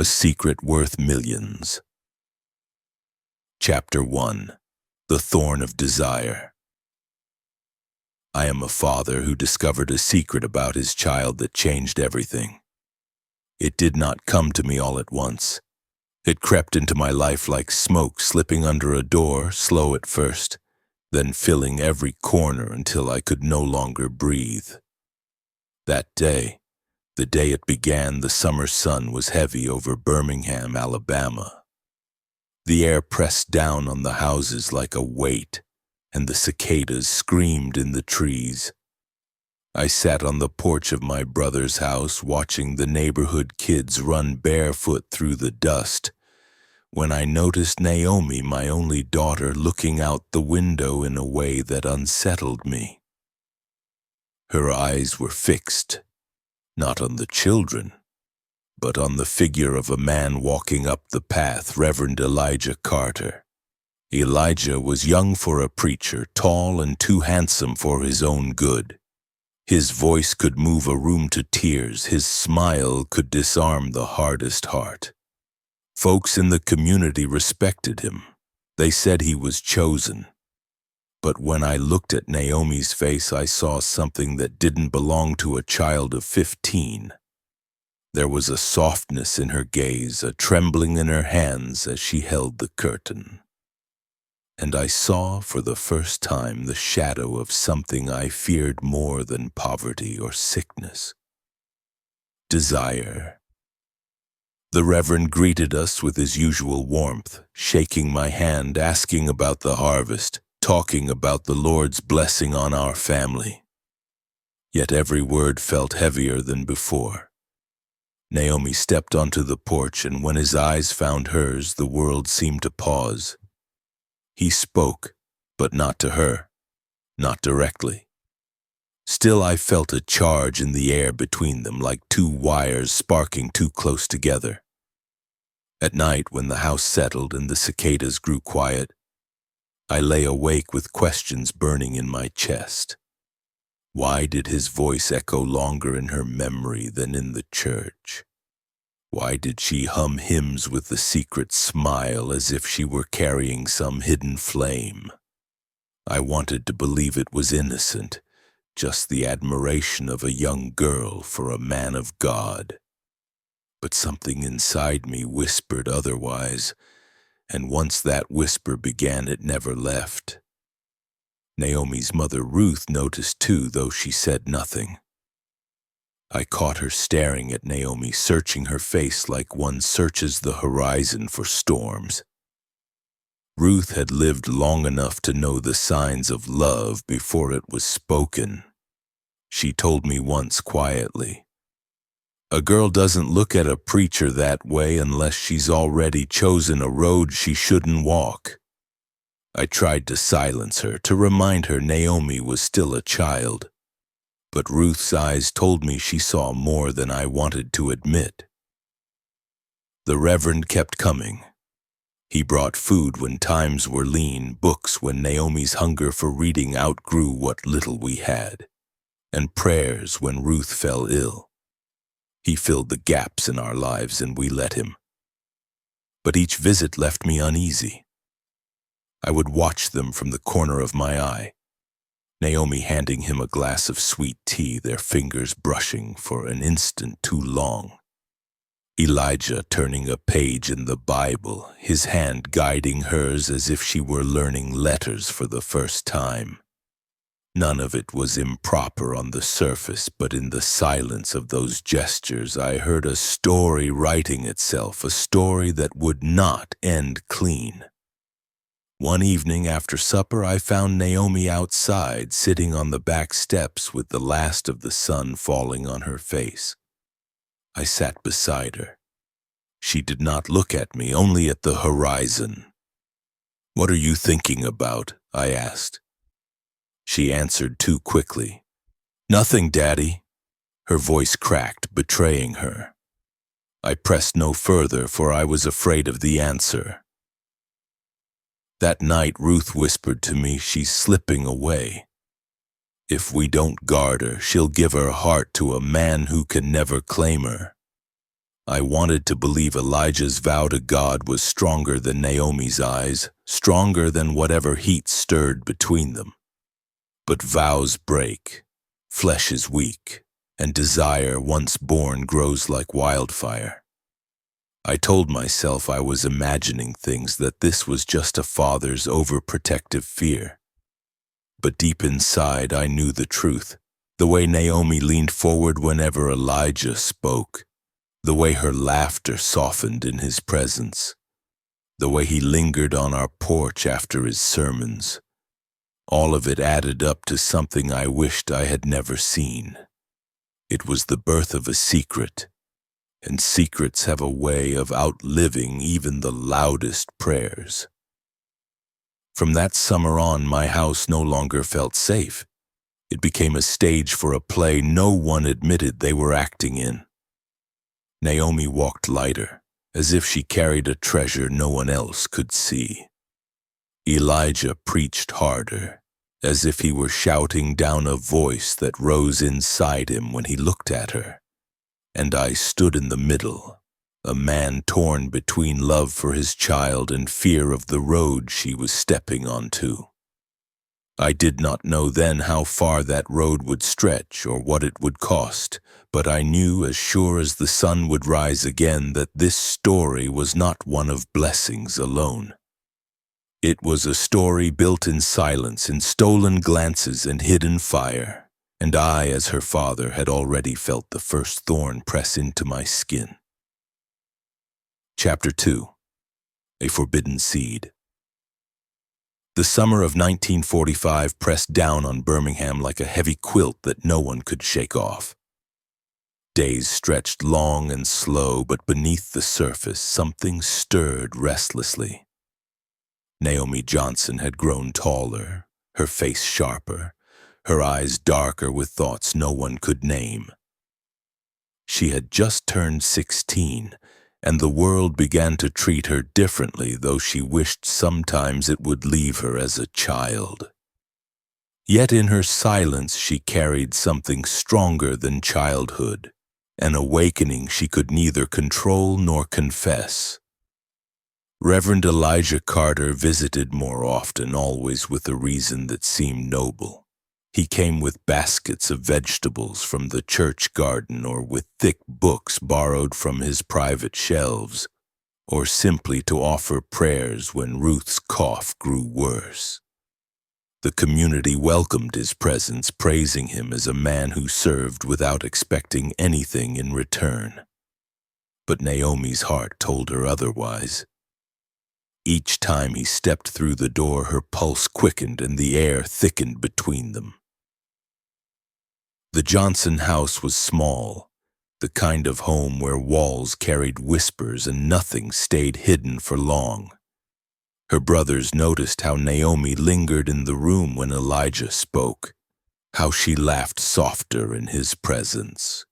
A Secret Worth Millions. Chapter 1. The Thorn of Desire. I am a father who discovered a secret about his child that changed everything. It did not come to me all at once. It crept into my life like smoke slipping under a door, slow at first, then filling every corner until I could no longer breathe. That day, the day it began, the summer sun was heavy over Birmingham, Alabama. The air pressed down on the houses like a weight, and the cicadas screamed in the trees. I sat on the porch of my brother's house watching the neighborhood kids run barefoot through the dust, when I noticed Naomi, my only daughter, looking out the window in a way that unsettled me. Her eyes were fixed, not on the children, but on the figure of a man walking up the path, Reverend Elijah Carter. Elijah was young for a preacher, tall and too handsome for his own good. His voice could move a room to tears. His smile could disarm the hardest heart. Folks in the community respected him. They said he was chosen. But when I looked at Naomi's face, I saw something that didn't belong to a child of 15. There was a softness in her gaze, a trembling in her hands as she held the curtain. And I saw for the first time the shadow of something I feared more than poverty or sickness. Desire. The Reverend greeted us with his usual warmth, shaking my hand, asking about the harvest, talking about the Lord's blessing on our family. Yet every word felt heavier than before. Naomi stepped onto the porch, and when his eyes found hers, the world seemed to pause. He spoke, but not to her, not directly. Still, I felt a charge in the air between them, like two wires sparking too close together. At night, when the house settled and the cicadas grew quiet, I lay awake with questions burning in my chest. Why did his voice echo longer in her memory than in the church? Why did she hum hymns with a secret smile as if she were carrying some hidden flame? I wanted to believe it was innocent, just the admiration of a young girl for a man of God. But something inside me whispered otherwise, and once that whisper began, it never left. Naomi's mother Ruth noticed too, though she said nothing. I caught her staring at Naomi, searching her face like one searches the horizon for storms. Ruth had lived long enough to know the signs of love before it was spoken. She told me once quietly, "A girl doesn't look at a preacher that way unless she's already chosen a road she shouldn't walk." I tried to silence her, to remind her Naomi was still a child. But Ruth's eyes told me she saw more than I wanted to admit. The Reverend kept coming. He brought food when times were lean, books when Naomi's hunger for reading outgrew what little we had, and prayers when Ruth fell ill. He filled the gaps in our lives, and we let him. But each visit left me uneasy. I would watch them from the corner of my eye, Naomi handing him a glass of sweet tea, their fingers brushing for an instant too long. Elijah turning a page in the Bible, his hand guiding hers as if she were learning letters for the first time. None of it was improper on the surface, but in the silence of those gestures I heard a story writing itself, a story that would not end clean. One evening after supper, I found Naomi outside, sitting on the back steps with the last of the sun falling on her face. I sat beside her. She did not look at me, only at the horizon. "What are you thinking about?" I asked. She answered too quickly. "Nothing, Daddy." Her voice cracked, betraying her. I pressed no further, for I was afraid of the answer. That night, Ruth whispered to me, "She's slipping away. If we don't guard her, she'll give her heart to a man who can never claim her." I wanted to believe Elijah's vow to God was stronger than Naomi's eyes, stronger than whatever heat stirred between them. But vows break, flesh is weak, and desire, once born, grows like wildfire. I told myself I was imagining things, that this was just a father's overprotective fear. But deep inside I knew the truth, the way Naomi leaned forward whenever Elijah spoke, the way her laughter softened in his presence, the way he lingered on our porch after his sermons. All of it added up to something I wished I had never seen. It was the birth of a secret, and secrets have a way of outliving even the loudest prayers. From that summer on, my house no longer felt safe. It became a stage for a play no one admitted they were acting in. Naomi walked lighter, as if she carried a treasure no one else could see. Elijah preached harder, as if he were shouting down a voice that rose inside him when he looked at her. And I stood in the middle, a man torn between love for his child and fear of the road she was stepping onto. I did not know then how far that road would stretch or what it would cost, but I knew as sure as the sun would rise again that this story was not one of blessings alone. It was a story built in silence, in stolen glances and hidden fire, and I, as her father, had already felt the first thorn press into my skin. Chapter 2. A Forbidden Seed. The summer of 1945 pressed down on Birmingham like a heavy quilt that no one could shake off. Days stretched long and slow, but beneath the surface something stirred restlessly. Naomi Johnson had grown taller, her face sharper, her eyes darker with thoughts no one could name. She had just turned 16, and the world began to treat her differently, though she wished sometimes it would leave her as a child. Yet in her silence she carried something stronger than childhood, an awakening she could neither control nor confess. Reverend Elijah Carter visited more often, always with a reason that seemed noble. He came with baskets of vegetables from the church garden, or with thick books borrowed from his private shelves, or simply to offer prayers when Ruth's cough grew worse. The community welcomed his presence, praising him as a man who served without expecting anything in return. But Naomi's heart told her otherwise. Each time he stepped through the door, her pulse quickened and the air thickened between them. The Johnson house was small, the kind of home where walls carried whispers and nothing stayed hidden for long. Her brothers noticed how Naomi lingered in the room when Elijah spoke, how she laughed softer in his presence.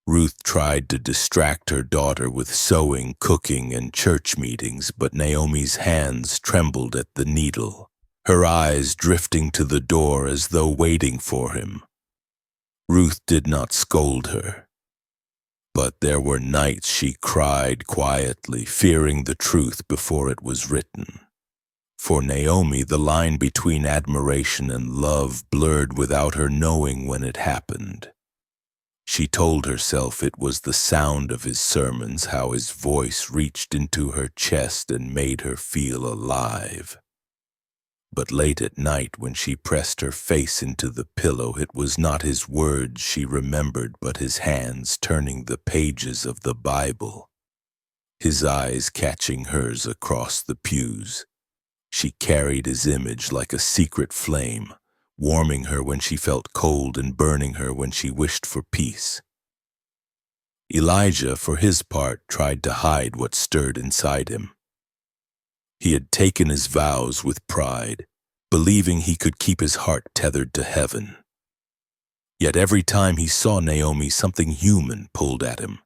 Ruth tried to distract her daughter with sewing, cooking, and church meetings, but Naomi's hands trembled at the needle, her eyes drifting to the door as though waiting for him. Ruth did not scold her, but there were nights she cried quietly, fearing the truth before it was written. For Naomi, the line between admiration and love blurred without her knowing when it happened. She told herself it was the sound of his sermons, how his voice reached into her chest and made her feel alive. But late at night, when she pressed her face into the pillow, it was not his words she remembered, but his hands turning the pages of the Bible, his eyes catching hers across the pews. She carried his image like a secret flame, warming her when she felt cold and burning her when she wished for peace. Elijah, for his part, tried to hide what stirred inside him. He had taken his vows with pride, believing he could keep his heart tethered to heaven. Yet every time he saw Naomi, something human pulled at him.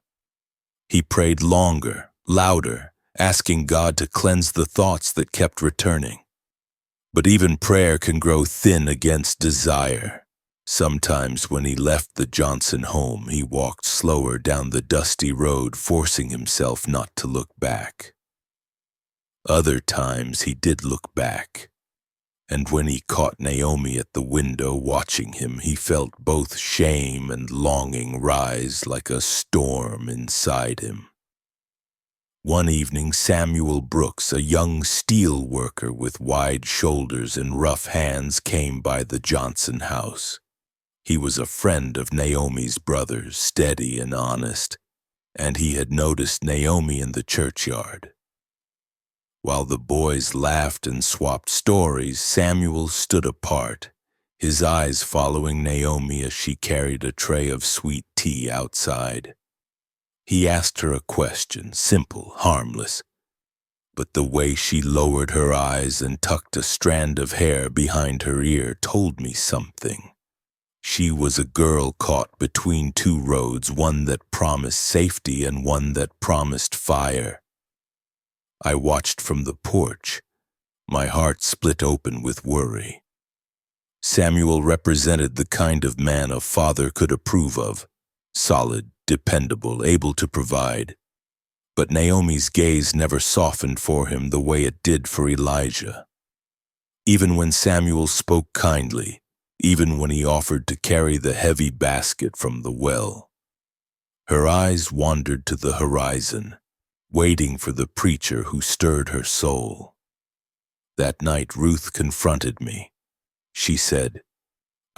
He prayed longer, louder, asking God to cleanse the thoughts that kept returning. But even prayer can grow thin against desire. Sometimes when he left the Johnson home, he walked slower down the dusty road, forcing himself not to look back. Other times he did look back, and when he caught Naomi at the window watching him, he felt both shame and longing rise like a storm inside him. One evening, Samuel Brooks, a young steel worker with wide shoulders and rough hands, came by the Johnson house. He was a friend of Naomi's brothers, steady and honest, and he had noticed Naomi in the churchyard. While the boys laughed and swapped stories, Samuel stood apart, his eyes following Naomi as she carried a tray of sweet tea outside. He asked her a question, simple, harmless, but the way she lowered her eyes and tucked a strand of hair behind her ear told me something. She was a girl caught between two roads, one that promised safety and one that promised fire. I watched from the porch, my heart split open with worry. Samuel represented the kind of man a father could approve of, solid, dependable, able to provide. But Naomi's gaze never softened for him the way it did for Elijah. Even when Samuel spoke kindly, even when he offered to carry the heavy basket from the well, her eyes wandered to the horizon, waiting for the preacher who stirred her soul. That night Ruth confronted me. She said,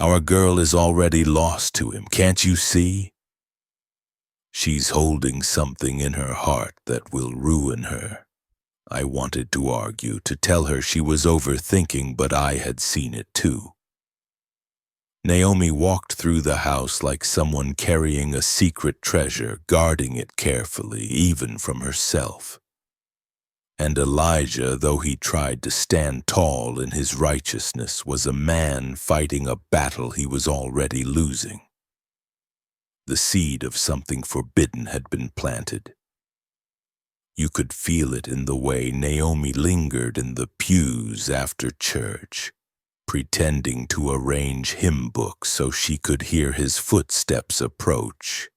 "Our girl is already lost to him, can't you see? She's holding something in her heart that will ruin her." I wanted to argue, to tell her she was overthinking, but I had seen it too. Naomi walked through the house like someone carrying a secret treasure, guarding it carefully, even from herself. And Elijah, though he tried to stand tall in his righteousness, was a man fighting a battle he was already losing. The seed of something forbidden had been planted. You could feel it in the way Naomi lingered in the pews after church, pretending to arrange hymn books so she could hear his footsteps approach.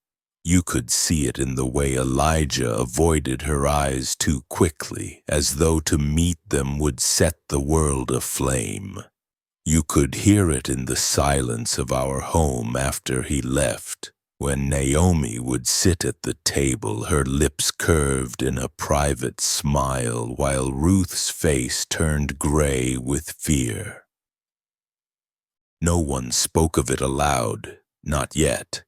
You could see it in the way Elijah avoided her eyes too quickly, as though to meet them would set the world aflame. You could hear it in the silence of our home after he left, when Naomi would sit at the table, her lips curved in a private smile, while Ruth's face turned gray with fear. No one spoke of it aloud, not yet.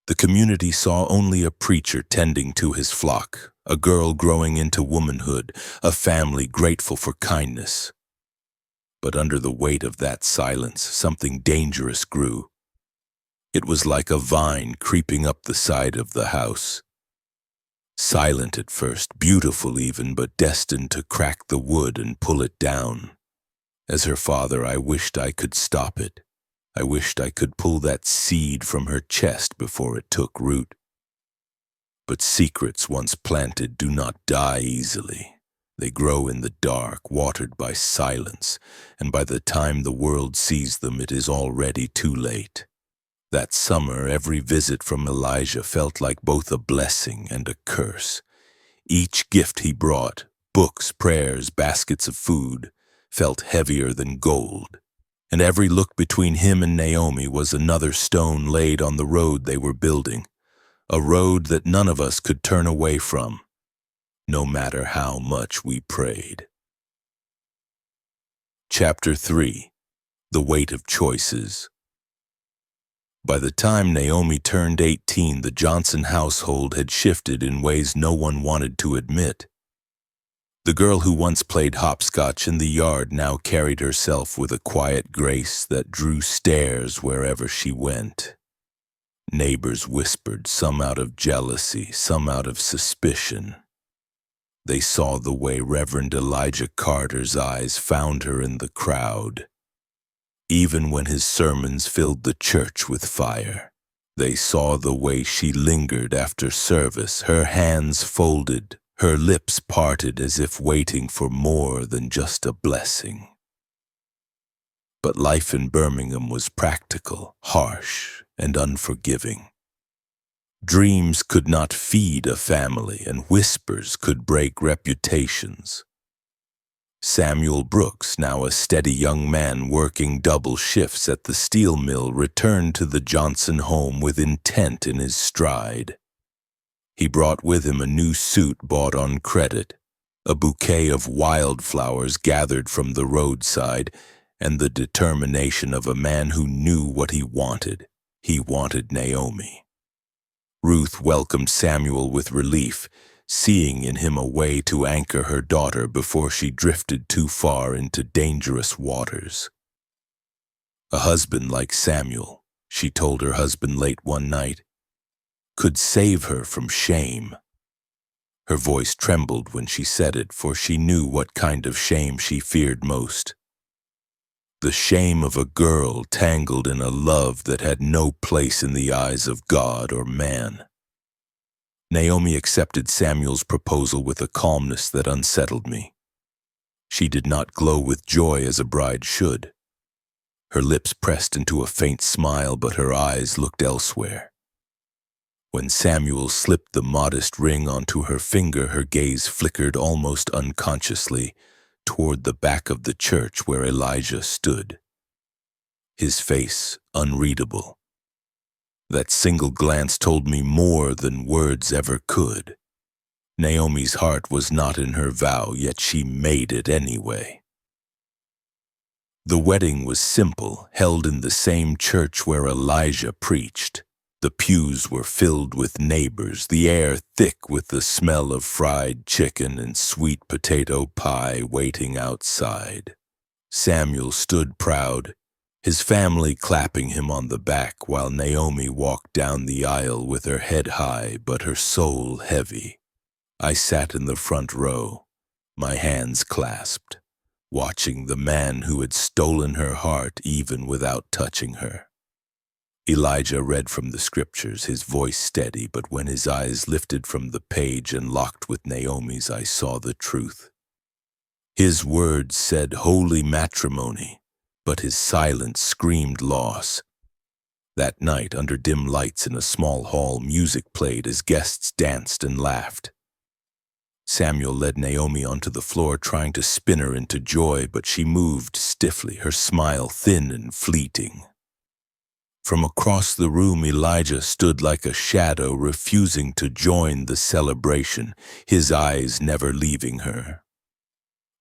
The community saw only a preacher tending to his flock, a girl growing into womanhood, a family grateful for kindness. But under the weight of that silence, something dangerous grew. It was like a vine creeping up the side of the house. Silent at first, beautiful even, but destined to crack the wood and pull it down. As her father, I wished I could stop it. I wished I could pull that seed from her chest before it took root. But secrets once planted do not die easily. They grow in the dark, watered by silence, and by the time the world sees them, it is already too late. That summer, every visit from Elijah felt like both a blessing and a curse. Each gift he brought, books, prayers, baskets of food, felt heavier than gold. And every look between him and Naomi was another stone laid on the road they were building, a road that none of us could turn away from, no matter how much we prayed. Chapter 3. The Weight of Choices. By the time Naomi turned 18, the Johnson household had shifted in ways no one wanted to admit. The girl who once played hopscotch in the yard now carried herself with a quiet grace that drew stares wherever she went. Neighbors whispered, some out of jealousy, some out of suspicion. They saw the way Reverend Elijah Carter's eyes found her in the crowd. Even when his sermons filled the church with fire, they saw the way she lingered after service, her hands folded, her lips parted as if waiting for more than just a blessing. But life in Birmingham was practical, harsh, and unforgiving. Dreams could not feed a family, and whispers could break reputations. Samuel Brooks, now a steady young man working double shifts at the steel mill, returned to the Johnson home with intent in his stride. He brought with him a new suit bought on credit, a bouquet of wildflowers gathered from the roadside, and the determination of a man who knew what he wanted. He wanted Naomi. Ruth welcomed Samuel with relief, seeing in him a way to anchor her daughter before she drifted too far into dangerous waters. A husband like Samuel, she told her husband late one night, could save her from shame. Her voice trembled when she said it, for she knew what kind of shame she feared most. The shame of a girl tangled in a love that had no place in the eyes of God or man. Naomi accepted Samuel's proposal with a calmness that unsettled me. She did not glow with joy as a bride should. Her lips pressed into a faint smile, but her eyes looked elsewhere. When Samuel slipped the modest ring onto her finger, her gaze flickered almost unconsciously toward the back of the church where Elijah stood. His face unreadable. That single glance told me more than words ever could. Naomi's heart was not in her vow, yet she made it anyway. The wedding was simple, held in the same church where Elijah preached. The pews were filled with neighbors, the air thick with the smell of fried chicken and sweet potato pie waiting outside. Samuel stood proud, his family clapping him on the back, while Naomi walked down the aisle with her head high but her soul heavy. I sat in the front row, my hands clasped, watching the man who had stolen her heart even without touching her. Elijah read from the scriptures, his voice steady, but when his eyes lifted from the page and locked with Naomi's, I saw the truth. His words said holy matrimony, but his silence screamed loss. That night, under dim lights in a small hall, music played as guests danced and laughed. Samuel led Naomi onto the floor, trying to spin her into joy, but she moved stiffly, her smile thin and fleeting. From across the room, Elijah stood like a shadow, refusing to join the celebration, his eyes never leaving her.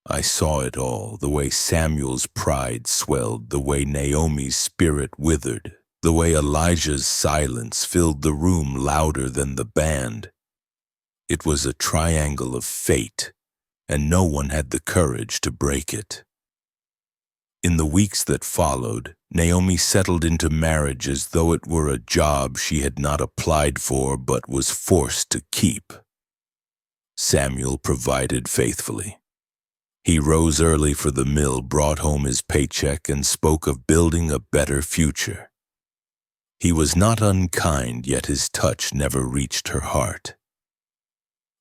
I saw it all, the way Samuel's pride swelled, the way Naomi's spirit withered, the way Elijah's silence filled the room louder than the band. It was a triangle of fate, and no one had the courage to break it. In the weeks that followed, Naomi settled into marriage as though it were a job she had not applied for but was forced to keep. Samuel provided faithfully. He rose early for the mill, brought home his paycheck, and spoke of building a better future. He was not unkind, yet his touch never reached her heart.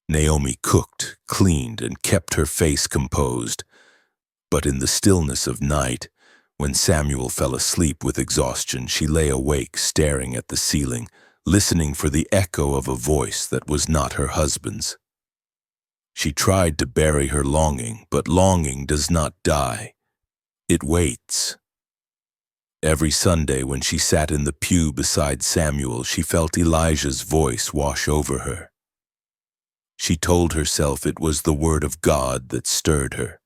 Naomi cooked, cleaned, and kept her face composed, but in the stillness of night, when Samuel fell asleep with exhaustion, she lay awake, staring at the ceiling, listening for the echo of a voice that was not her husband's. She tried to bury her longing, but longing does not die. It waits. Every Sunday when she sat in the pew beside Samuel, she felt Elijah's voice wash over her. She told herself it was the word of God that stirred her.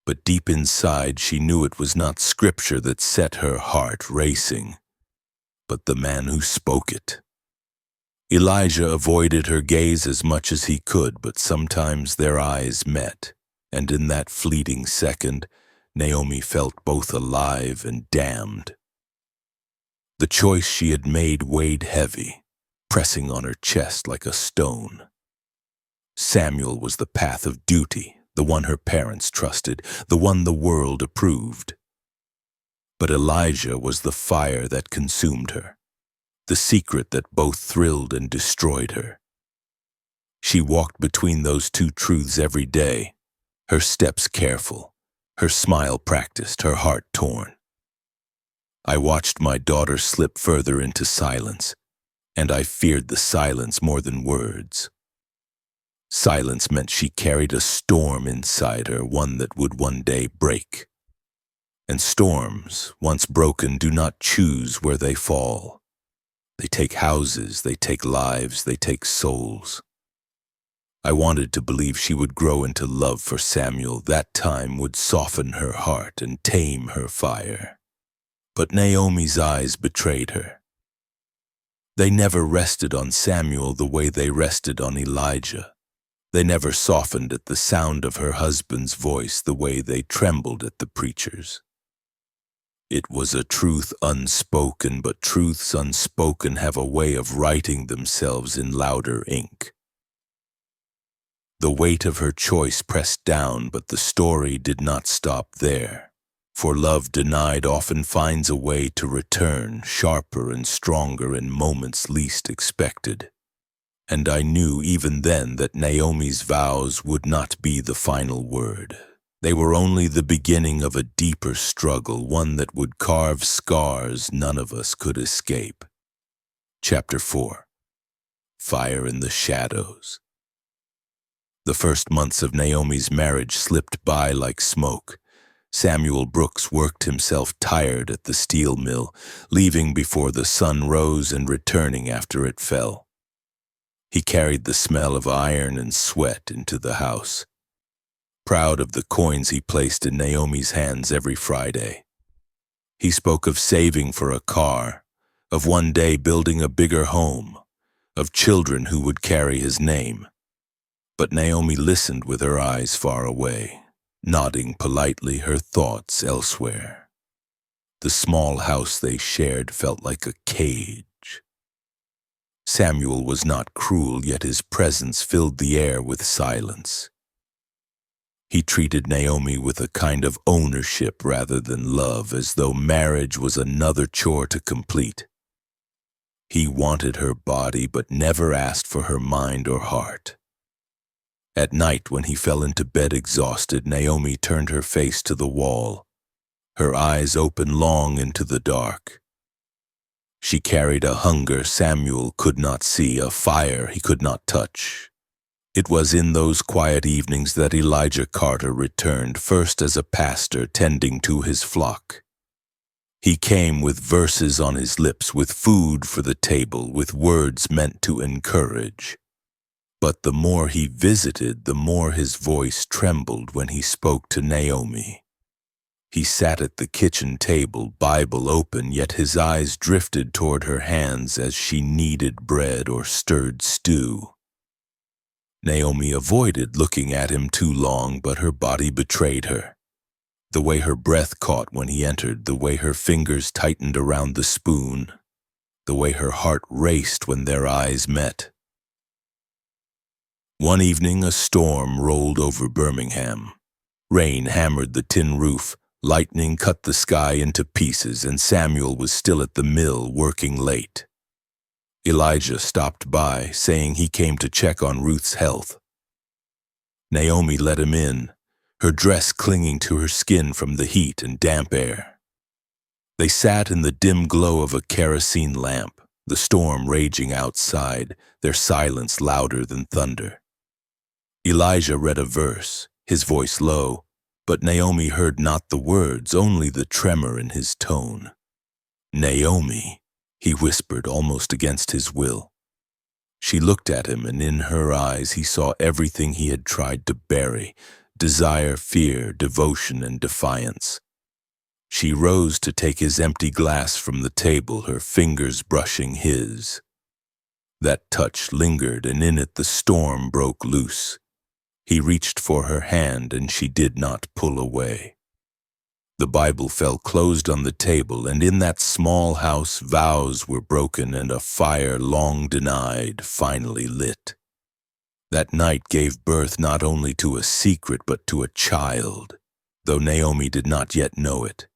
But deep inside she knew it was not scripture that set her heart racing, but the man who spoke it. Elijah avoided her gaze as much as he could, but sometimes their eyes met, and in that fleeting second, Naomi felt both alive and damned. The choice she had made weighed heavy, pressing on her chest like a stone. Samuel was the path of duty, the one her parents trusted, the one the world approved. But Elijah was the fire that consumed her, the secret that both thrilled and destroyed her. She walked between those two truths every day, her steps careful, her smile practiced, her heart torn. I watched my daughter slip further into silence, and I feared the silence more than words. Silence meant she carried a storm inside her, one that would one day break. And storms, once broken, do not choose where they fall. They take houses, they take lives, they take souls. I wanted to believe she would grow into love for Samuel. That time would soften her heart and tame her fire. But Naomi's eyes betrayed her. They never rested on Samuel the way they rested on Elijah. They never softened at the sound of her husband's voice the way they trembled at the preacher's. It was a truth unspoken, but truths unspoken have a way of writing themselves in louder ink. The weight of her choice pressed down, but the story did not stop there. For love denied often finds a way to return, sharper and stronger in moments least expected. And I knew even then that Naomi's vows would not be the final word. They were only the beginning of a deeper struggle, one that would carve scars none of us could escape. Chapter 4. Fire in the Shadows. The first months of Naomi's marriage slipped by like smoke. Samuel Brooks worked himself tired at the steel mill, leaving before the sun rose and returning after it fell. He carried the smell of iron and sweat into the house, proud of the coins he placed in Naomi's hands every Friday. He spoke of saving for a car, of one day building a bigger home, of children who would carry his name. But Naomi listened with her eyes far away, nodding politely, her thoughts elsewhere. The small house they shared felt like a cage. Samuel was not cruel, yet his presence filled the air with silence. He treated Naomi with a kind of ownership rather than love, as though marriage was another chore to complete. He wanted her body, but never asked for her mind or heart. At night, when he fell into bed exhausted, Naomi turned her face to the wall, her eyes open long into the dark. She carried a hunger Samuel could not see, a fire he could not touch. It was in those quiet evenings that Elijah Carter returned, first as a pastor tending to his flock. He came with verses on his lips, with food for the table, with words meant to encourage. But the more he visited, the more his voice trembled when he spoke to Naomi. He sat at the kitchen table, Bible open, yet his eyes drifted toward her hands as she kneaded bread or stirred stew. Naomi avoided looking at him too long, but her body betrayed her. The way her breath caught when he entered, the way her fingers tightened around the spoon, the way her heart raced when their eyes met. One evening, a storm rolled over Birmingham. Rain hammered the tin roof, lightning cut the sky into pieces, and Samuel was still at the mill working late. Elijah stopped by, saying he came to check on Ruth's health. Naomi let him in, her dress clinging to her skin from the heat and damp air. They sat in the dim glow of a kerosene lamp, the storm raging outside, their silence louder than thunder. Elijah read a verse, his voice low, but Naomi heard not the words, only the tremor in his tone. "Naomi," he whispered almost against his will. She looked at him, and in her eyes he saw everything he had tried to bury: desire, fear, devotion, and defiance. She rose to take his empty glass from the table, her fingers brushing his. That touch lingered, and in it the storm broke loose. He reached for her hand, and she did not pull away. The Bible fell closed on the table, and in that small house vows were broken, and a fire long denied finally lit. That night gave birth not only to a secret, but to a child, though Naomi did not yet know it.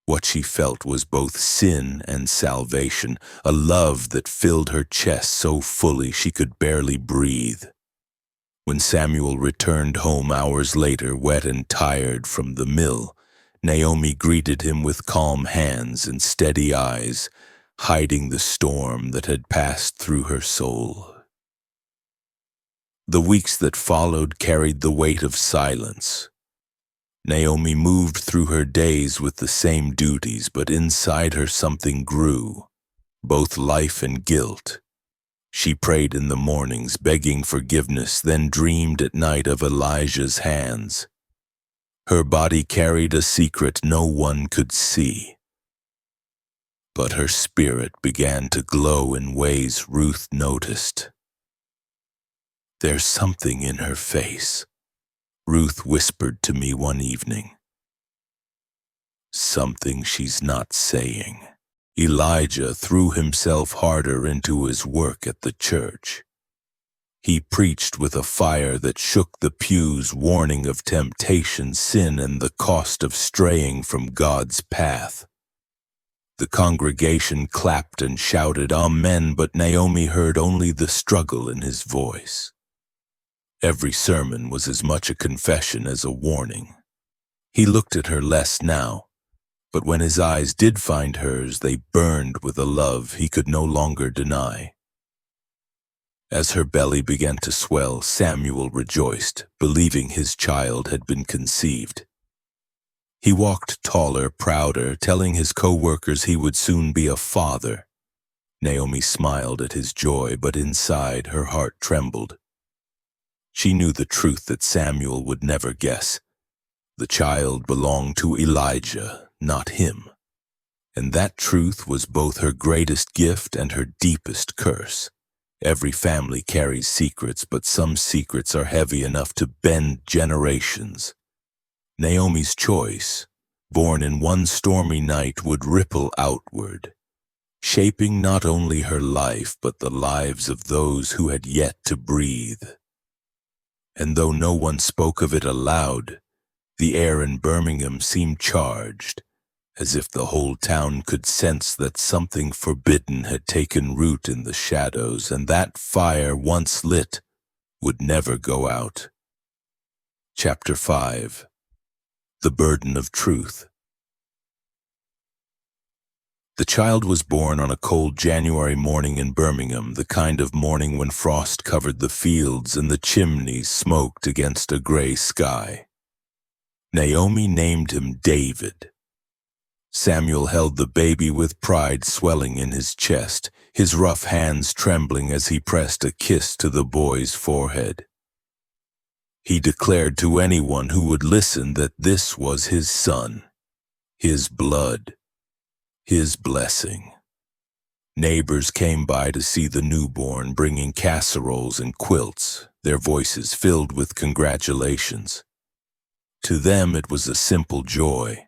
What she felt was both sin and salvation, a love that filled her chest so fully she could barely breathe. When Samuel returned home hours later, wet and tired from the mill, Naomi greeted him with calm hands and steady eyes, hiding the storm that had passed through her soul. The weeks that followed carried the weight of silence. Naomi moved through her days with the same duties, but inside her something grew, both life and guilt. She prayed in the mornings, begging forgiveness, then dreamed at night of Elijah's hands. Her body carried a secret no one could see. But her spirit began to glow in ways Ruth noticed. "There's something in her face," Ruth whispered to me one evening. "Something she's not saying." Elijah threw himself harder into his work at the church. He preached with a fire that shook the pews, warning of temptation, sin, and the cost of straying from God's path. The congregation clapped and shouted, "Amen," but Naomi heard only the struggle in his voice. Every sermon was as much a confession as a warning. He looked at her less now, but when his eyes did find hers, they burned with a love he could no longer deny. As her belly began to swell, Samuel rejoiced, believing his child had been conceived. He walked taller, prouder, telling his co-workers he would soon be a father. Naomi smiled at his joy, but inside her heart trembled. She knew the truth that Samuel would never guess. The child belonged to Elijah, not him. And that truth was both her greatest gift and her deepest curse. Every family carries secrets, but some secrets are heavy enough to bend generations. Naomi's choice, born in one stormy night, would ripple outward, shaping not only her life but the lives of those who had yet to breathe. And though no one spoke of it aloud, the air in Birmingham seemed charged, as if the whole town could sense that something forbidden had taken root in the shadows, and that fire, once lit, would never go out. Chapter 5. The Burden of Truth. The child was born on a cold January morning in Birmingham, the kind of morning when frost covered the fields and the chimneys smoked against a gray sky. Naomi named him David. Samuel held the baby with pride swelling in his chest, his rough hands trembling as he pressed a kiss to the boy's forehead. He declared to anyone who would listen that this was his son, his blood, his blessing. Neighbors came by to see the newborn, bringing casseroles and quilts, their voices filled with congratulations. To them it was a simple joy.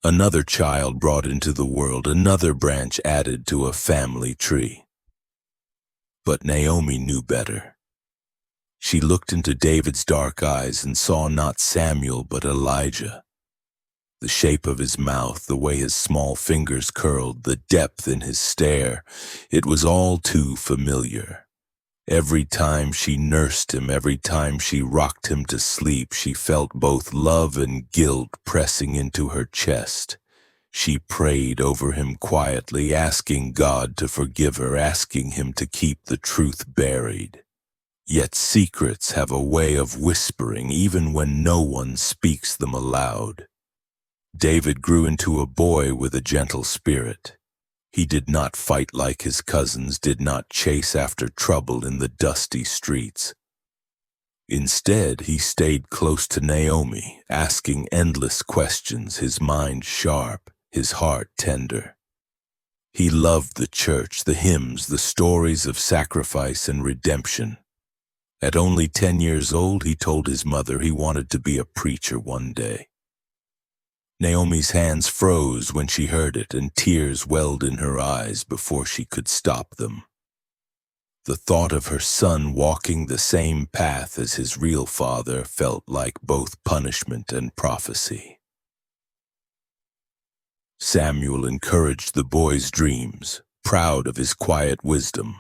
Another child brought into the world, another branch added to a family tree. But Naomi knew better. She looked into David's dark eyes and saw not Samuel but Elijah. The shape of his mouth, the way his small fingers curled, the depth in his stare, it was all too familiar. Every time she nursed him, every time she rocked him to sleep, she felt both love and guilt pressing into her chest. She prayed over him quietly, asking God to forgive her, asking him to keep the truth buried. Yet secrets have a way of whispering even when no one speaks them aloud. David grew into a boy with a gentle spirit. He did not fight like his cousins, did not chase after trouble in the dusty streets. Instead, he stayed close to Naomi, asking endless questions, his mind sharp, his heart tender. He loved the church, the hymns, the stories of sacrifice and redemption. At only 10 years old, he told his mother he wanted to be a preacher one day. Naomi's hands froze when she heard it, and tears welled in her eyes before she could stop them. The thought of her son walking the same path as his real father felt like both punishment and prophecy. Samuel encouraged the boy's dreams, proud of his quiet wisdom.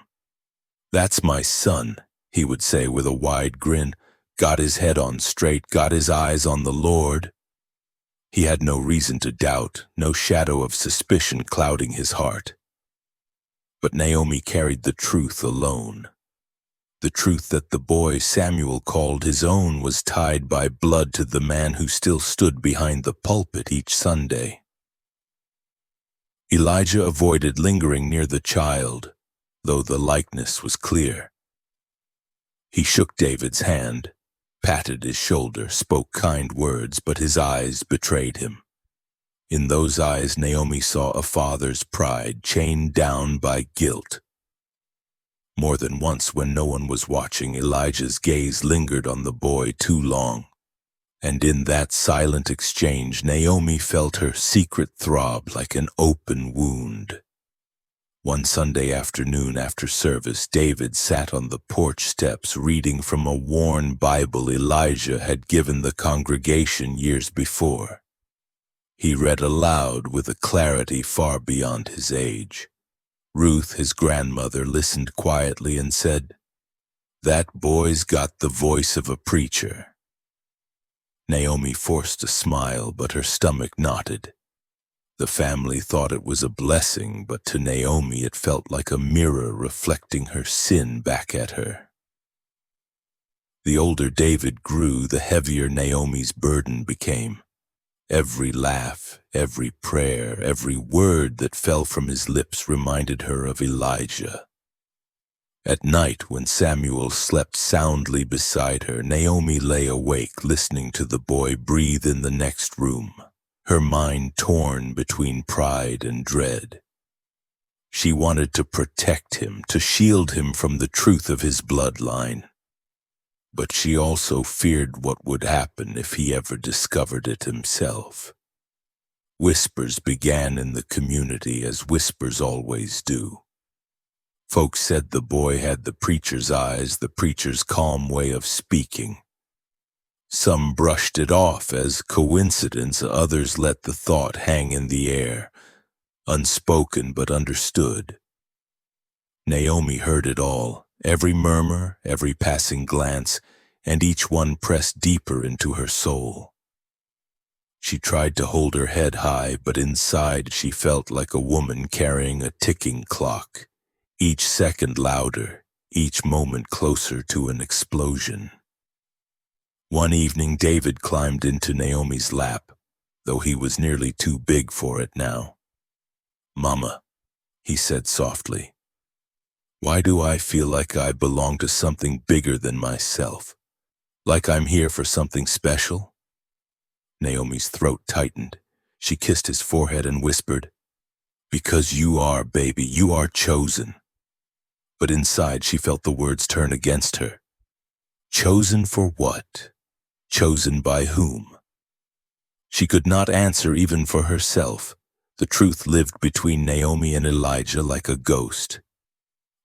"That's my son," he would say with a wide grin. "Got his head on straight, got his eyes on the Lord." He had no reason to doubt, no shadow of suspicion clouding his heart. But Naomi carried the truth alone. The truth that the boy Samuel called his own was tied by blood to the man who still stood behind the pulpit each Sunday. Elijah avoided lingering near the child, though the likeness was clear. He shook David's hand, patted his shoulder, spoke kind words, but his eyes betrayed him. In those eyes, Naomi saw a father's pride chained down by guilt. More than once, when no one was watching, Elijah's gaze lingered on the boy too long. And in that silent exchange, Naomi felt her secret throb like an open wound. One Sunday afternoon after service, David sat on the porch steps reading from a worn Bible Elijah had given the congregation years before. He read aloud with a clarity far beyond his age. Ruth, his grandmother, listened quietly and said, "That boy's got the voice of a preacher." Naomi forced a smile, but her stomach knotted. The family thought it was a blessing, but to Naomi it felt like a mirror reflecting her sin back at her. The older David grew, the heavier Naomi's burden became. Every laugh, every prayer, every word that fell from his lips reminded her of Elijah. At night, when Samuel slept soundly beside her, Naomi lay awake listening to the boy breathe in the next room, her mind torn between pride and dread. She wanted to protect him, to shield him from the truth of his bloodline. But she also feared what would happen if he ever discovered it himself. Whispers began in the community, as whispers always do. Folks said the boy had the preacher's eyes, the preacher's calm way of speaking. Some brushed it off as coincidence, others let the thought hang in the air, unspoken but understood. Naomi heard it all, every murmur, every passing glance, and each one pressed deeper into her soul. She tried to hold her head high, but inside she felt like a woman carrying a ticking clock, each second louder, each moment closer to an explosion. One evening, David climbed into Naomi's lap, though he was nearly too big for it now. "Mama," he said softly, "why do I feel like I belong to something bigger than myself? Like I'm here for something special?" Naomi's throat tightened. She kissed his forehead and whispered, "Because you are, baby, you are chosen." But inside she felt the words turn against her. Chosen for what? Chosen by whom? She could not answer even for herself. The truth lived between Naomi and Elijah like a ghost.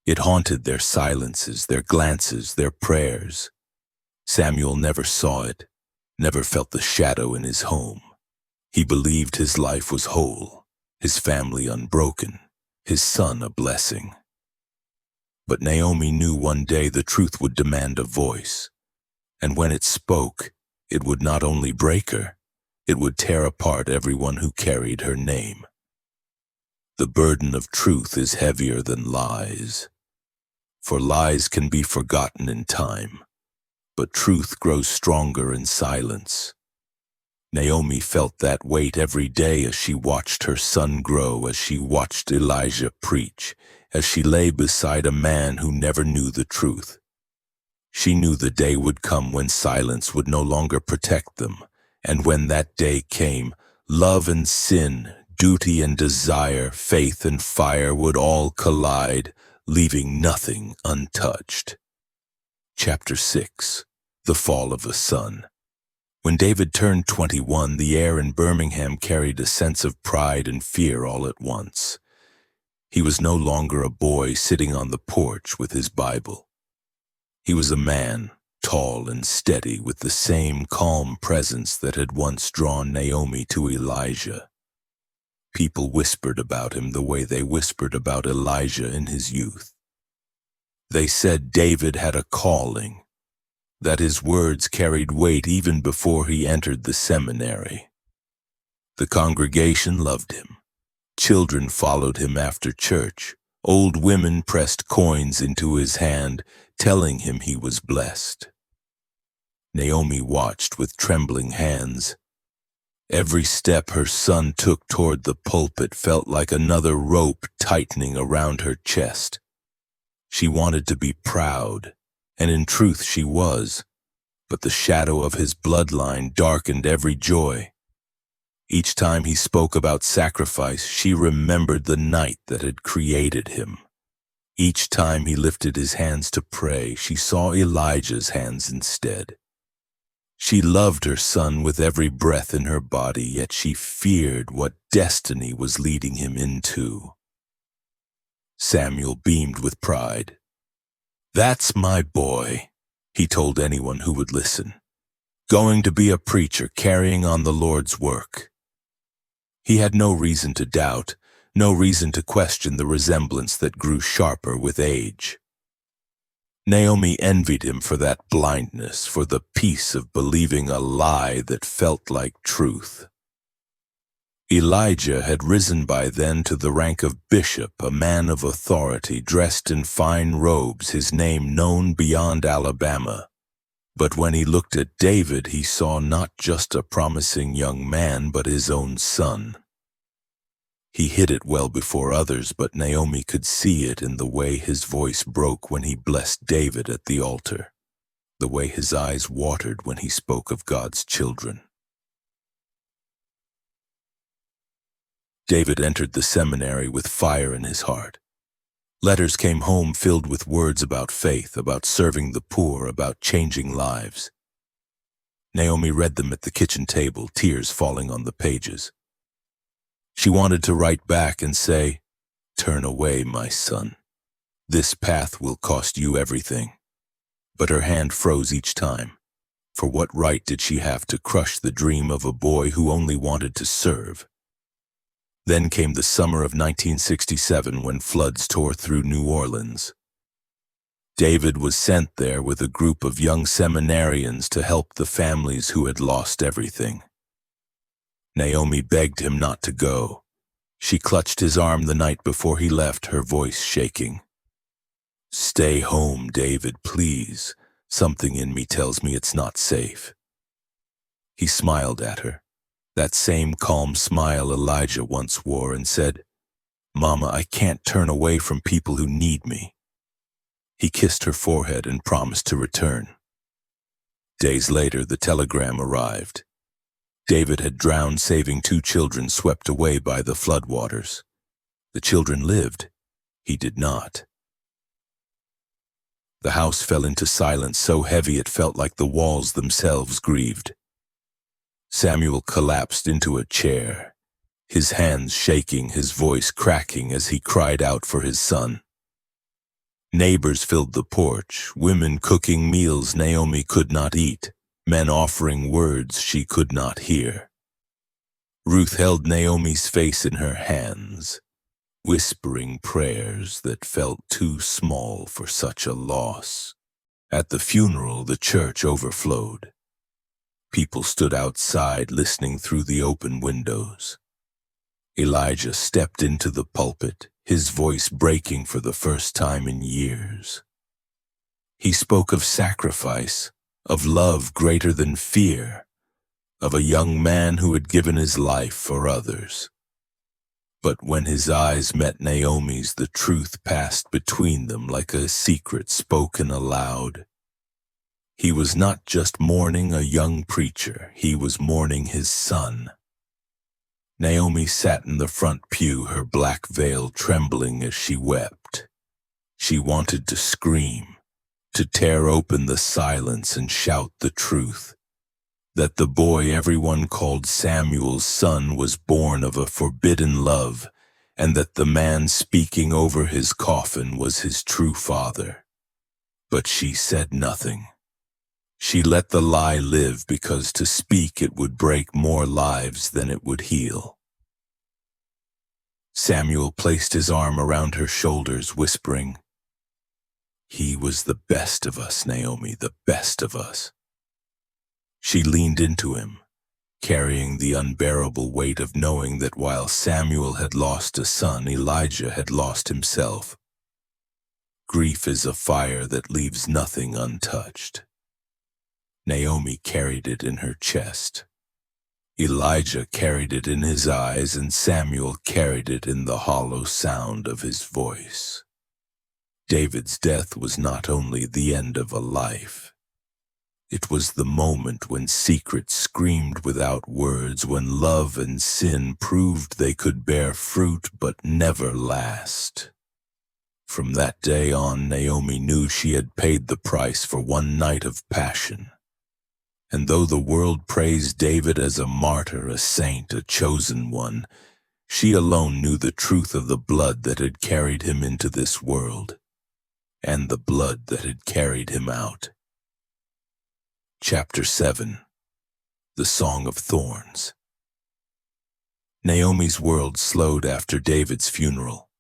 It haunted their silences, their glances, their prayers. Samuel never saw it, never felt the shadow in his home. He believed his life was whole, his family unbroken, his son a blessing. But Naomi knew one day the truth would demand a voice, and when it spoke, it would not only break her, it would tear apart everyone who carried her name. The burden of truth is heavier than lies, for lies can be forgotten in time, but truth grows stronger in silence. Naomi felt that weight every day as she watched her son grow, as she watched Elijah preach, as she lay beside a man who never knew the truth. She knew the day would come when silence would no longer protect them, and when that day came, love and sin, duty and desire, faith and fire would all collide, leaving nothing untouched. Chapter 6. The Fall of a Son. When David turned 21, the air in Birmingham carried a sense of pride and fear all at once. He was no longer a boy sitting on the porch with his Bible. He was a man, tall and steady, with the same calm presence that had once drawn Naomi to Elijah. People whispered about him the way they whispered about Elijah in his youth. They said David had a calling, that his words carried weight even before he entered the seminary. The congregation loved him. Children followed him after church. Old women pressed coins into his hand, telling him he was blessed. Naomi watched with trembling hands. Every step her son took toward the pulpit felt like another rope tightening around her chest. She wanted to be proud, and in truth she was, but the shadow of his bloodline darkened every joy. Each time he spoke about sacrifice, she remembered the night that had created him. Each time he lifted his hands to pray, she saw Elijah's hands instead. She loved her son with every breath in her body, yet she feared what destiny was leading him into. Samuel beamed with pride. "That's my boy," he told anyone who would listen. "Going to be a preacher, carrying on the Lord's work." He had no reason to doubt, no reason to question the resemblance that grew sharper with age. Naomi envied him for that blindness, for the peace of believing a lie that felt like truth. Elijah had risen by then to the rank of bishop, a man of authority, dressed in fine robes, his name known beyond Alabama. But when he looked at David, he saw not just a promising young man, but his own son. He hid it well before others, but Naomi could see it in the way his voice broke when he blessed David at the altar, the way his eyes watered when he spoke of God's children. David entered the seminary with fire in his heart. Letters came home filled with words about faith, about serving the poor, about changing lives. Naomi read them at the kitchen table, tears falling on the pages. She wanted to write back and say, "Turn away, my son. This path will cost you everything." But her hand froze each time. For what right did she have to crush the dream of a boy who only wanted to serve? Then came the summer of 1967 when floods tore through New Orleans. David was sent there with a group of young seminarians to help the families who had lost everything. Naomi begged him not to go. She clutched his arm the night before he left, her voice shaking. "Stay home, David, please. Something in me tells me it's not safe." He smiled at her, that same calm smile Elijah once wore, and said, "Mama, I can't turn away from people who need me." He kissed her forehead and promised to return. Days later, the telegram arrived. David had drowned, saving 2 children swept away by the floodwaters. The children lived. He did not. The house fell into silence so heavy it felt like the walls themselves grieved. Samuel collapsed into a chair, his hands shaking, his voice cracking as he cried out for his son. Neighbors filled the porch, women cooking meals Naomi could not eat, men offering words she could not hear. Ruth held Naomi's face in her hands, whispering prayers that felt too small for such a loss. At the funeral, the church overflowed. People stood outside listening through the open windows. Elijah stepped into the pulpit, his voice breaking for the first time in years. He spoke of sacrifice, of love greater than fear, of a young man who had given his life for others. But when his eyes met Naomi's, the truth passed between them like a secret spoken aloud. He was not just mourning a young preacher, he was mourning his son. Naomi sat in the front pew, her black veil trembling as she wept. She wanted to scream, to tear open the silence and shout the truth, that the boy everyone called Samuel's son was born of a forbidden love, and that the man speaking over his coffin was his true father. But she said nothing. She let the lie live because to speak it would break more lives than it would heal. Samuel placed his arm around her shoulders, whispering, "He was the best of us, Naomi, the best of us." She leaned into him, carrying the unbearable weight of knowing that while Samuel had lost a son, Elijah had lost himself. Grief is a fire that leaves nothing untouched. Naomi carried it in her chest. Elijah carried it in his eyes, and Samuel carried it in the hollow sound of his voice. David's death was not only the end of a life. It was the moment when secrets screamed without words, when love and sin proved they could bear fruit but never last. From that day on, Naomi knew she had paid the price for one night of passion. And though the world praised David as a martyr, a saint, a chosen one, she alone knew the truth of the blood that had carried him into this world, and the blood that had carried him out. Chapter 7. The Song of Thorns. Naomi's world slowed after David's funeral.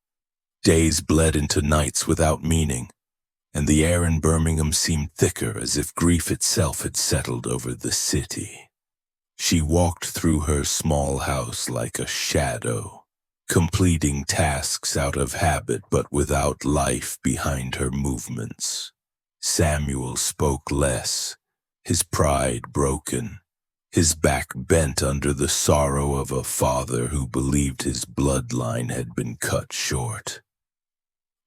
Days bled into nights without meaning, and the air in Birmingham seemed thicker, as if grief itself had settled over the city. She walked through her small house like a shadow, completing tasks out of habit but without life behind her movements. Samuel spoke less, his pride broken, his back bent under the sorrow of a father who believed his bloodline had been cut short.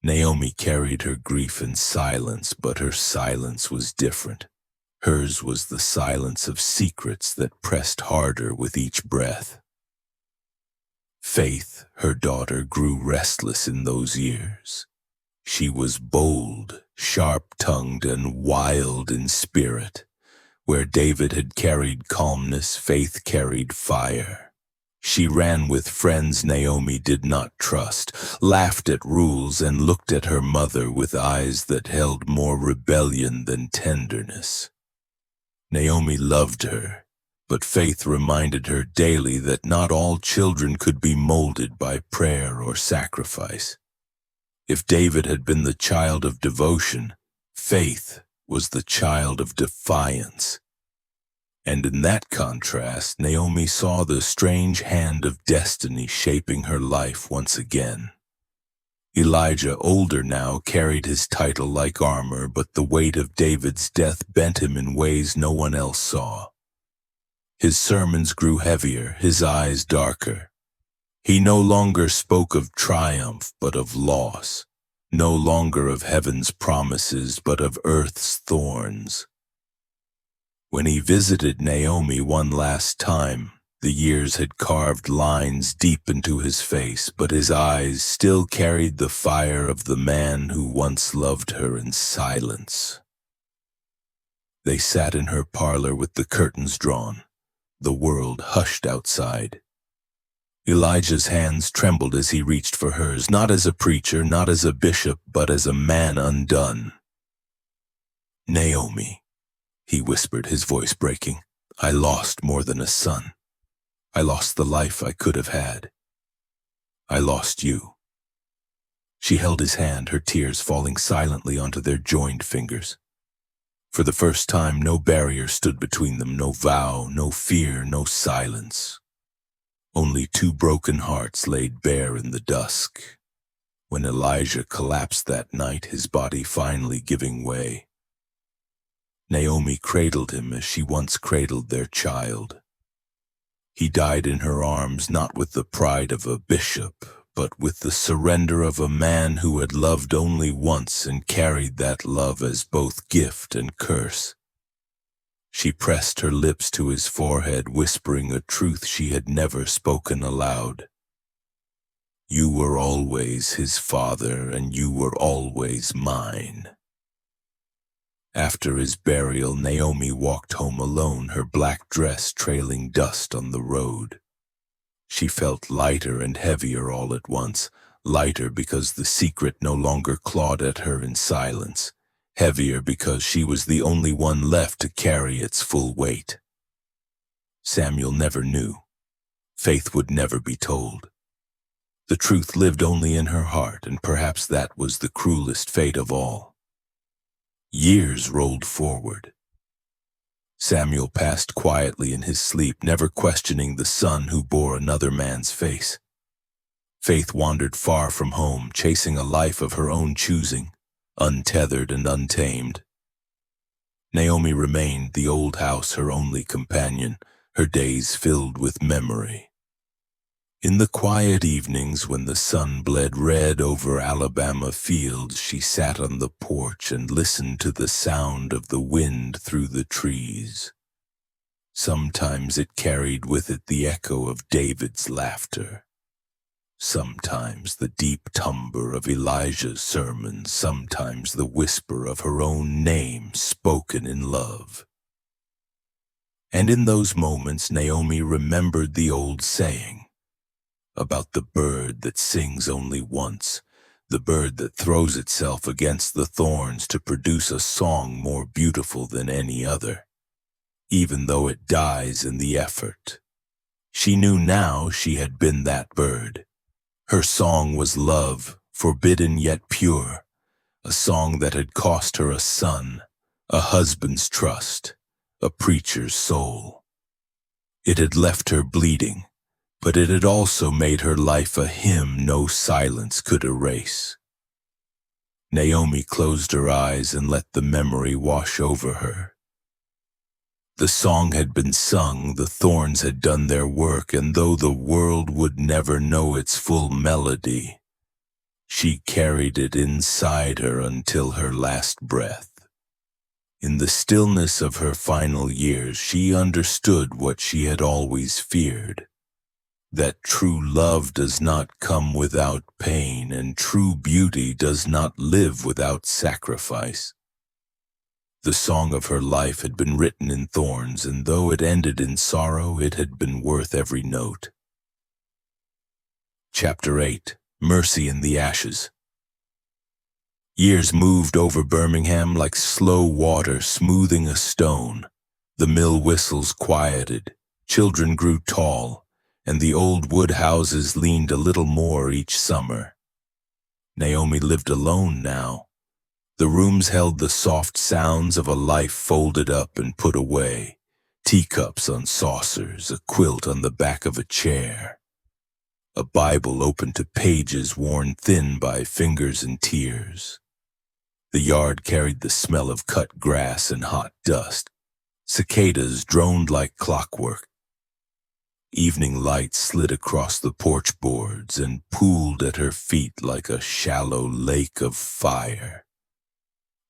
Naomi carried her grief in silence, but her silence was different. Hers was the silence of secrets that pressed harder with each breath. Faith, her daughter, grew restless in those years. She was bold, sharp-tongued, and wild in spirit. Where David had carried calmness, Faith carried fire. She ran with friends Naomi did not trust, laughed at rules, and looked at her mother with eyes that held more rebellion than tenderness. Naomi loved her, but Faith reminded her daily that not all children could be molded by prayer or sacrifice. If David had been the child of devotion, Faith was the child of defiance. And in that contrast, Naomi saw the strange hand of destiny shaping her life once again. Elijah, older now, carried his title like armor, but the weight of David's death bent him in ways no one else saw. His sermons grew heavier, his eyes darker. He no longer spoke of triumph, but of loss, no longer of heaven's promises, but of earth's thorns. When he visited Naomi one last time, the years had carved lines deep into his face, but his eyes still carried the fire of the man who once loved her in silence. They sat in her parlor with the curtains drawn, the world hushed outside. Elijah's hands trembled as he reached for hers, not as a preacher, not as a bishop, but as a man undone. "Naomi," he whispered, his voice breaking, "I lost more than a son. I lost the life I could have had. I lost you." She held his hand, her tears falling silently onto their joined fingers. For the first time, no barrier stood between them, no vow, no fear, no silence. Only two broken hearts laid bare in the dusk. When Elijah collapsed that night, his body finally giving way, Naomi cradled him as she once cradled their child. He died in her arms, not with the pride of a bishop, but with the surrender of a man who had loved only once and carried that love as both gift and curse. She pressed her lips to his forehead, whispering a truth she had never spoken aloud. "You were always his father, and you were always mine." After his burial, Naomi walked home alone, her black dress trailing dust on the road. She felt lighter and heavier all at once, lighter because the secret no longer clawed at her in silence, heavier because she was the only one left to carry its full weight. Samuel never knew. Faith would never be told. The truth lived only in her heart, and perhaps that was the cruelest fate of all. Years rolled forward. Samuel passed quietly in his sleep, never questioning the son who bore another man's face. Faith wandered far from home, chasing a life of her own choosing, untethered and untamed. Naomi remained, the old house her only companion, her days filled with memory. In the quiet evenings when the sun bled red over Alabama fields, she sat on the porch and listened to the sound of the wind through the trees. Sometimes it carried with it the echo of David's laughter. Sometimes the deep timbre of Elijah's sermon, sometimes the whisper of her own name spoken in love. And in those moments Naomi remembered the old saying about the bird that sings only once, the bird that throws itself against the thorns to produce a song more beautiful than any other, even though it dies in the effort. She knew now she had been that bird. Her song was love, forbidden yet pure, a song that had cost her a son, a husband's trust, a preacher's soul. It had left her bleeding, but it had also made her life a hymn no silence could erase. Naomi closed her eyes and let the memory wash over her. The song had been sung, the thorns had done their work, and though the world would never know its full melody, she carried it inside her until her last breath. In the stillness of her final years, she understood what she had always feared, that true love does not come without pain, and true beauty does not live without sacrifice. The song of her life had been written in thorns, and though it ended in sorrow, it had been worth every note. Chapter 8. Mercy in the Ashes. Years moved over Birmingham like slow water smoothing a stone. The mill whistles quieted, children grew tall, and the old wood houses leaned a little more each summer. Naomi lived alone now. The rooms held the soft sounds of a life folded up and put away, teacups on saucers, a quilt on the back of a chair, a Bible open to pages worn thin by fingers and tears. The yard carried the smell of cut grass and hot dust. Cicadas droned like clockwork. Evening light slid across the porch boards and pooled at her feet like a shallow lake of fire.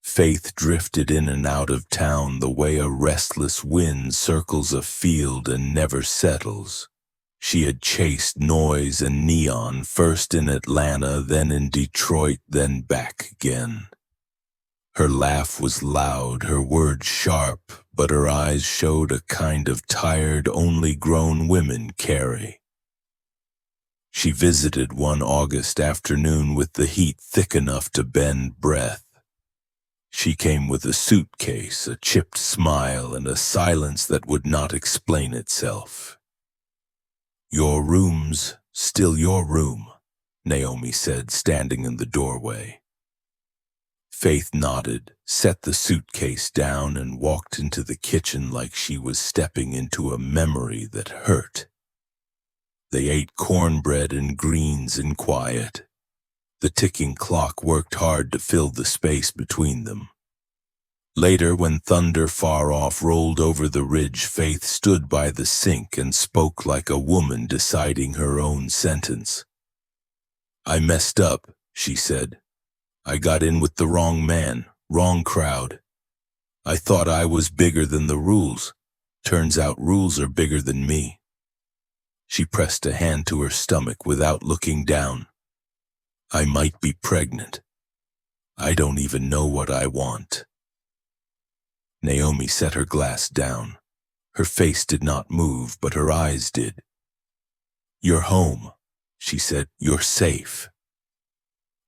Faith drifted in and out of town the way a restless wind circles a field and never settles. She had chased noise and neon, first in Atlanta, then in Detroit, then back again. Her laugh was loud, her words sharp, but her eyes showed a kind of tired only grown women carry. She visited one August afternoon with the heat thick enough to bend breath. She came with a suitcase, a chipped smile, and a silence that would not explain itself. "Your room's still your room," Naomi said, standing in the doorway. Faith nodded, set the suitcase down, and walked into the kitchen like she was stepping into a memory that hurt. They ate cornbread and greens in quiet. The ticking clock worked hard to fill the space between them. Later, when thunder far off rolled over the ridge, Faith stood by the sink and spoke like a woman deciding her own sentence. "I messed up," she said. "I got in with the wrong man, wrong crowd. I thought I was bigger than the rules. Turns out rules are bigger than me." She pressed a hand to her stomach without looking down. "I might be pregnant. I don't even know what I want." Naomi set her glass down. Her face did not move, but her eyes did. "You're home," she said. "You're safe."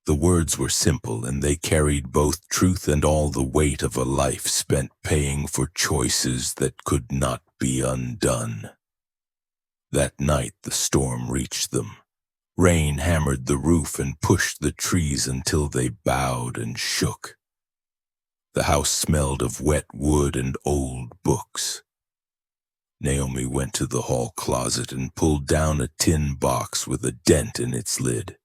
The words were simple, and they carried both truth and all the weight of a life spent paying for choices that could not be undone. That night the storm reached them. Rain hammered the roof and pushed the trees until they bowed and shook. The house smelled of wet wood and old books. Naomi went to the hall closet and pulled down a tin box with a dent in its lid.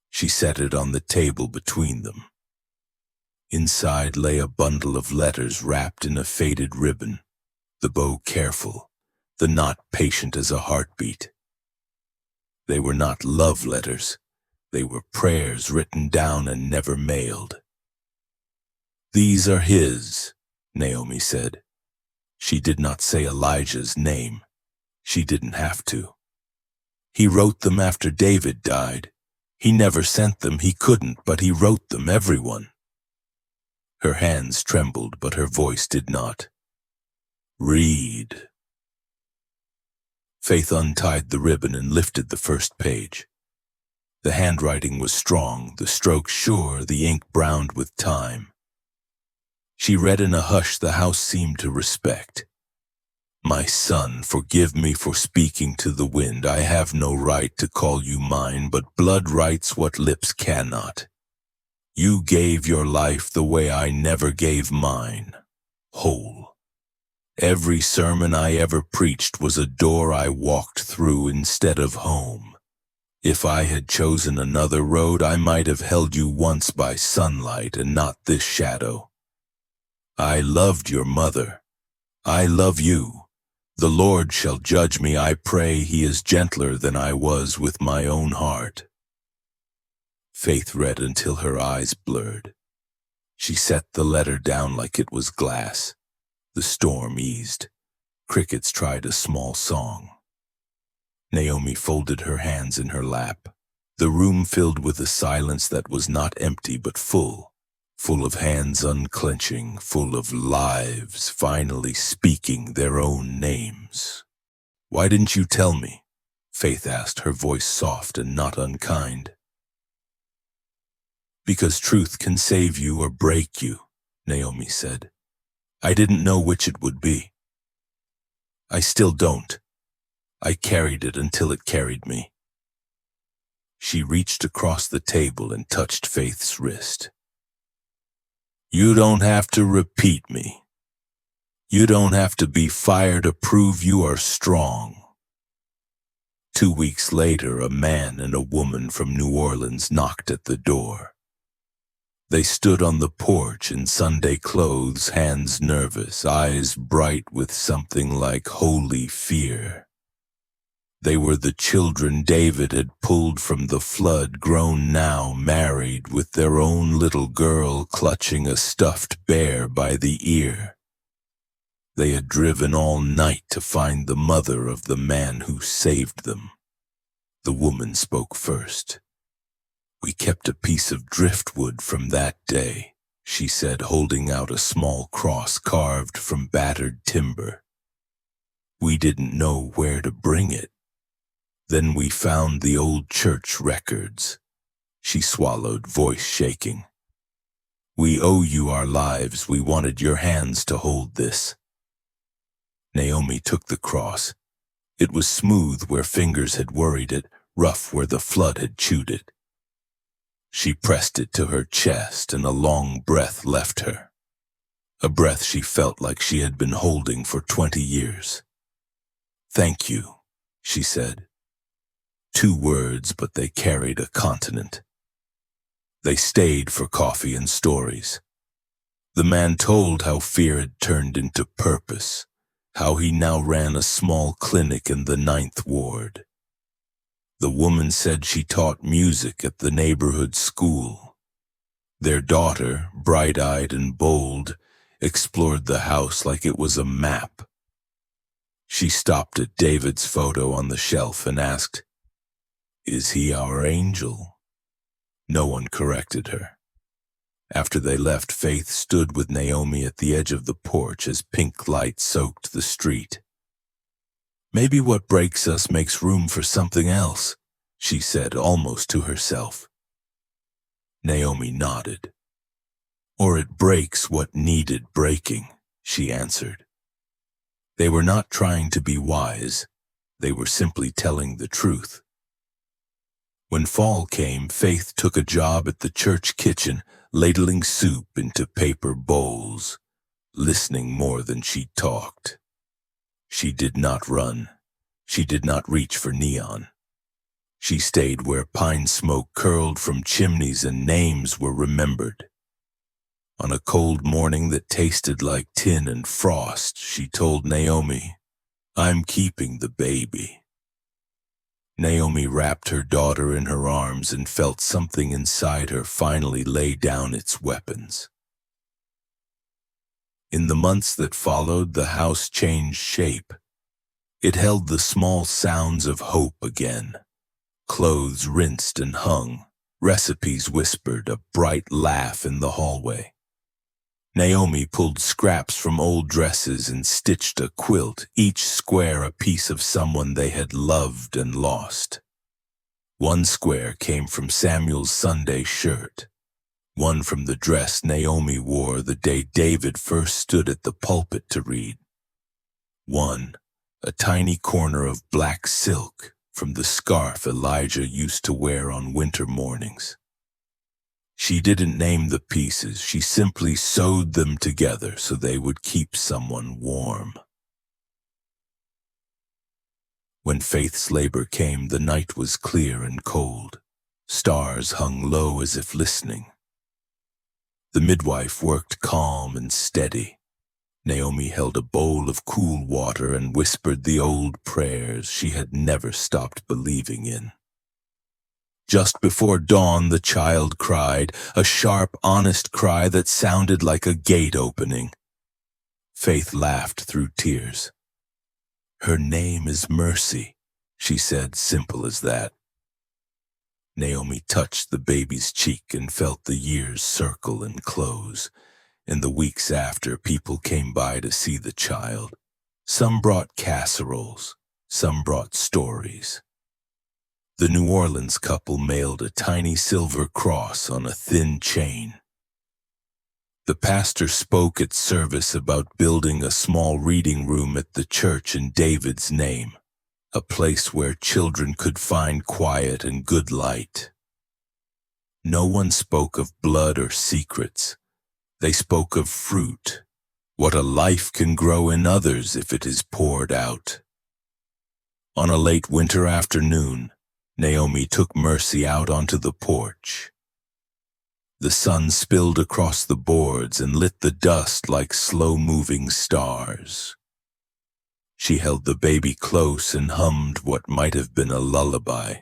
She set it on the table between them. Inside lay a bundle of letters wrapped in a faded ribbon, the bow careful, the knot patient as a heartbeat. They were not love letters. They were prayers written down and never mailed. "These are his," Naomi said. She did not say Elijah's name. She didn't have to. He wrote them after David died. He never sent them, he couldn't, but he wrote them, everyone. Her hands trembled, but her voice did not. "Read." Faith untied the ribbon and lifted the first page. The handwriting was strong, the strokes sure, the ink browned with time. She read in a hush the house seemed to respect. "My son, forgive me for speaking to the wind. I have no right to call you mine, but blood writes what lips cannot. You gave your life the way I never gave mine, whole. Every sermon I ever preached was a door I walked through instead of home. If I had chosen another road, I might have held you once by sunlight and not this shadow. I loved your mother. I love you. The Lord shall judge me. I pray he is gentler than I was with my own heart." Faith read until her eyes blurred. She set the letter down like it was glass. The storm eased. Crickets tried a small song. Naomi folded her hands in her lap. The room filled with a silence that was not empty but full. Full of hands unclenching, full of lives finally speaking their own names. "Why didn't you tell me?" Faith asked, her voice soft and not unkind. "Because truth can save you or break you," Naomi said. "I didn't know which it would be. I still don't. I carried it until it carried me." She reached across the table and touched Faith's wrist. "You don't have to repeat me. You don't have to be fire to prove you are strong." 2 weeks later, a man and a woman from New Orleans knocked at the door. They stood on the porch in Sunday clothes, hands nervous, eyes bright with something like holy fear. They were the children David had pulled from the flood, grown now, married, with their own little girl clutching a stuffed bear by the ear. They had driven all night to find the mother of the man who saved them. The woman spoke first. "We kept a piece of driftwood from that day," she said, holding out a small cross carved from battered timber. "We didn't know where to bring it. Then we found the old church records." She swallowed, voice shaking. "We owe you our lives. We wanted your hands to hold this." Naomi took the cross. It was smooth where fingers had worried it, rough where the flood had chewed it. She pressed it to her chest, and a long breath left her. A breath she felt like she had been holding for 20 years. "Thank you," she said. 2 words, but they carried a continent. They stayed for coffee and stories. The man told how fear had turned into purpose, how he now ran a small clinic in the 9th Ward. The woman said she taught music at the neighborhood school. Their daughter, bright-eyed and bold, explored the house like it was a map. She stopped at David's photo on the shelf and asked, "Is he our angel?" No one corrected her. After they left, Faith stood with Naomi at the edge of the porch as pink light soaked the street. "Maybe what breaks us makes room for something else," she said, almost to herself. Naomi nodded. "Or it breaks what needed breaking," she answered. They were not trying to be wise. They were simply telling the truth. When fall came, Faith took a job at the church kitchen, ladling soup into paper bowls, listening more than she talked. She did not run. She did not reach for neon. She stayed where pine smoke curled from chimneys and names were remembered. On a cold morning that tasted like tin and frost, she told Naomi, "I'm keeping the baby." Naomi wrapped her daughter in her arms and felt something inside her finally lay down its weapons. In the months that followed, the house changed shape. It held the small sounds of hope again. Clothes rinsed and hung, recipes whispered, a bright laugh in the hallway. Naomi pulled scraps from old dresses and stitched a quilt, each square a piece of someone they had loved and lost. One square came from Samuel's Sunday shirt, one from the dress Naomi wore the day David first stood at the pulpit to read. One, a tiny corner of black silk, from the scarf Elijah used to wear on winter mornings. She didn't name the pieces, she simply sewed them together so they would keep someone warm. When Faith's labor came, the night was clear and cold. Stars hung low as if listening. The midwife worked calm and steady. Naomi held a bowl of cool water and whispered the old prayers she had never stopped believing in. Just before dawn, the child cried, a sharp, honest cry that sounded like a gate opening. Faith laughed through tears. "Her name is Mercy," she said, simple as that. Naomi touched the baby's cheek and felt the years circle and close. In the weeks after, people came by to see the child. Some brought casseroles, some brought stories. The New Orleans couple mailed a tiny silver cross on a thin chain. The pastor spoke at service about building a small reading room at the church in David's name, a place where children could find quiet and good light. No one spoke of blood or secrets. They spoke of fruit, what a life can grow in others if it is poured out. On a late winter afternoon, Naomi took Mercy out onto the porch. The sun spilled across the boards and lit the dust like slow-moving stars. She held the baby close and hummed what might have been a lullaby,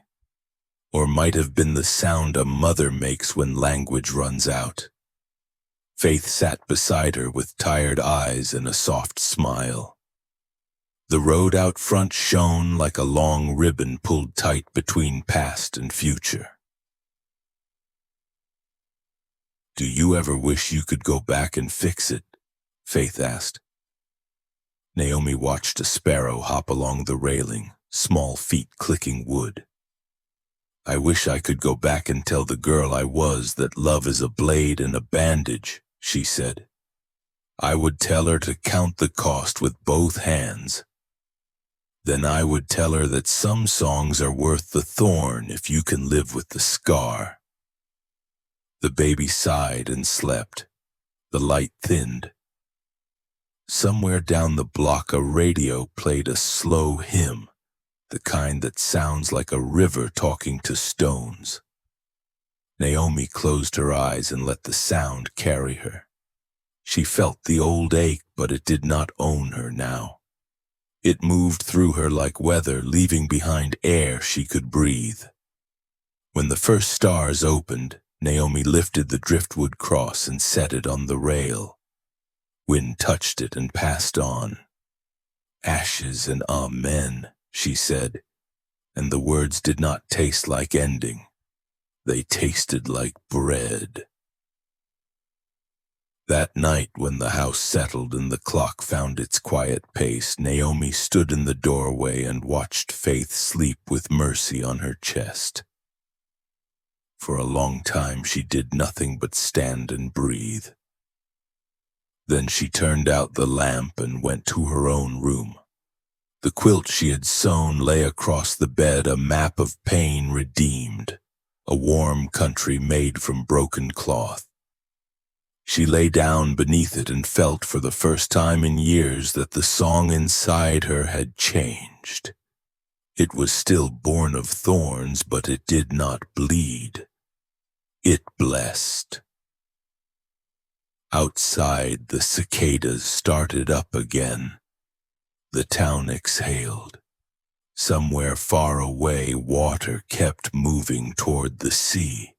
or might have been the sound a mother makes when language runs out. Faith sat beside her with tired eyes and a soft smile. The road out front shone like a long ribbon pulled tight between past and future. "Do you ever wish you could go back and fix it?" Faith asked. Naomi watched a sparrow hop along the railing, small feet clicking wood. "I wish I could go back and tell the girl I was that love is a blade and a bandage," she said. "I would tell her to count the cost with both hands. Then I would tell her that some songs are worth the thorn if you can live with the scar." The baby sighed and slept. The light thinned. Somewhere down the block a radio played a slow hymn, the kind that sounds like a river talking to stones. Naomi closed her eyes and let the sound carry her. She felt the old ache, but it did not own her now. It moved through her like weather, leaving behind air she could breathe. When the first stars opened, Naomi lifted the driftwood cross and set it on the rail. Wind touched it and passed on. "Ashes and amen," she said, and the words did not taste like ending. They tasted like bread. That night, when the house settled and the clock found its quiet pace, Naomi stood in the doorway and watched Faith sleep with Mercy on her chest. For a long time she did nothing but stand and breathe. Then she turned out the lamp and went to her own room. The quilt she had sewn lay across the bed, a map of pain redeemed, a warm country made from broken cloth. She lay down beneath it and felt for the first time in years that the song inside her had changed. It was still born of thorns, but it did not bleed. It blessed. Outside, the cicadas started up again. The town exhaled. Somewhere far away, water kept moving toward the sea.